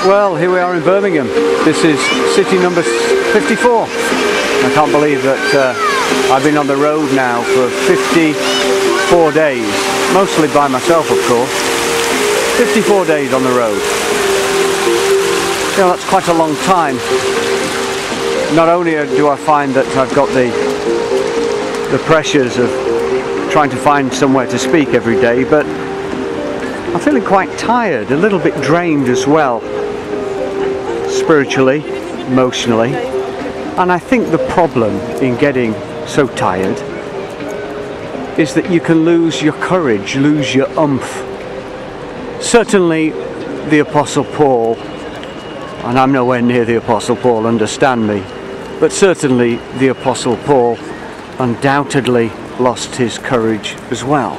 Well, here we are in Birmingham. This is city number 54. I can't believe that I've been on the road now for 54 days, mostly by myself, of course. 54 days on the road. You know, that's quite a long time. Not only do I find that I've got the pressures of trying to find somewhere to speak every day, but I'm feeling quite tired, a little bit drained as well, spiritually, emotionally. And I think the problem in getting so tired is that you can lose your courage, lose your oomph. Certainly the Apostle Paul, and I'm nowhere near the Apostle Paul, understand me, but certainly the Apostle Paul undoubtedly lost his courage as well.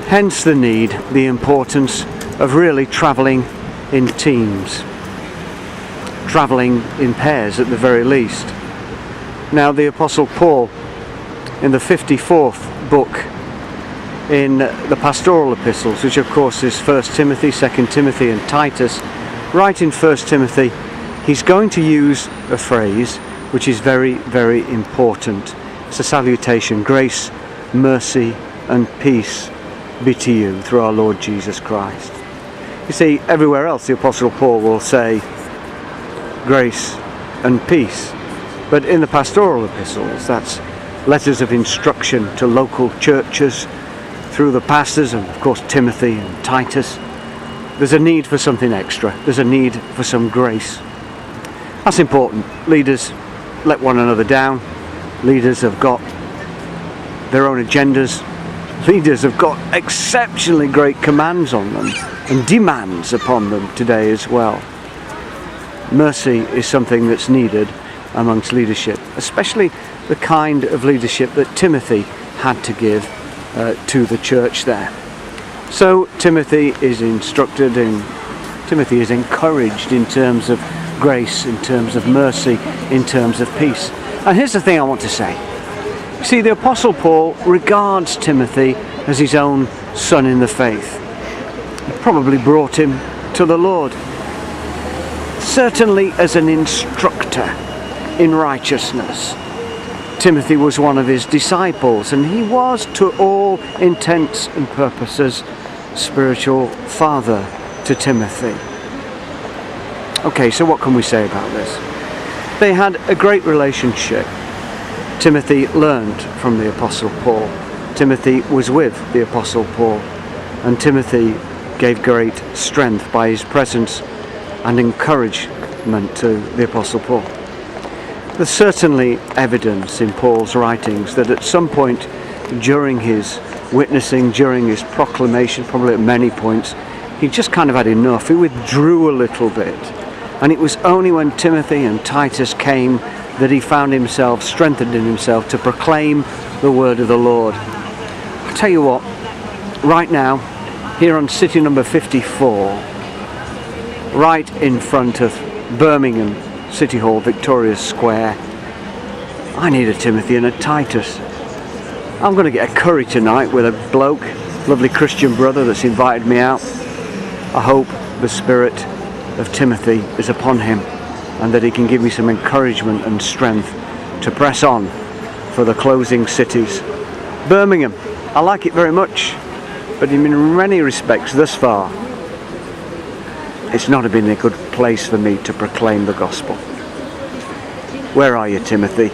Hence the need, the importance of really travelling in teams, travelling in pairs at the very least. Now the Apostle Paul, in the 54th book in the pastoral epistles, which of course is 1 Timothy, 2 Timothy and Titus, right in 1 Timothy, he's going to use a phrase which is very, very important. It's a salutation: grace, mercy and peace be to you through our Lord Jesus Christ. You see, everywhere else the Apostle Paul will say grace and peace, but in the pastoral epistles, that's letters of instruction to local churches through the pastors and of course Timothy and Titus, there's a need for something extra. There's a need for some grace. That's important. Leaders let one another down. Leaders have got their own agendas. Leaders have got exceptionally great commands on them and demands upon them today as well. Mercy is something that's needed amongst leadership, especially the kind of leadership that Timothy had to give to the church there. So Timothy is instructed and Timothy is encouraged in terms of grace, in terms of mercy, in terms of peace. And here's the thing I want to say. See, the Apostle Paul regards Timothy as his own son in the faith. He probably brought him to the Lord. Certainly as an instructor in righteousness. Timothy was one of his disciples, and he was, to all intents and purposes, spiritual father to Timothy. Okay, so what can we say about this? They had a great relationship. Timothy learned from the Apostle Paul. Timothy was with the Apostle Paul, and Timothy gave great strength by his presence and encouragement to the Apostle Paul. There's certainly evidence in Paul's writings that at some point during his witnessing, during his proclamation, probably at many points, he just kind of had enough. He withdrew a little bit. And it was only when Timothy and Titus came that he found himself strengthened in himself to proclaim the word of the Lord. I'll tell you what, right now, here on city number 54, right in front of Birmingham City Hall, Victoria Square, I need a Timothy and a Titus. I'm going to get a curry tonight with a bloke, lovely Christian brother that's invited me out. I hope the spirit of Timothy is upon him and that he can give me some encouragement and strength to press on for the closing cities. Birmingham, I like it very much, but in many respects thus far it's not been a good place for me to proclaim the gospel. Where are you, Timothy?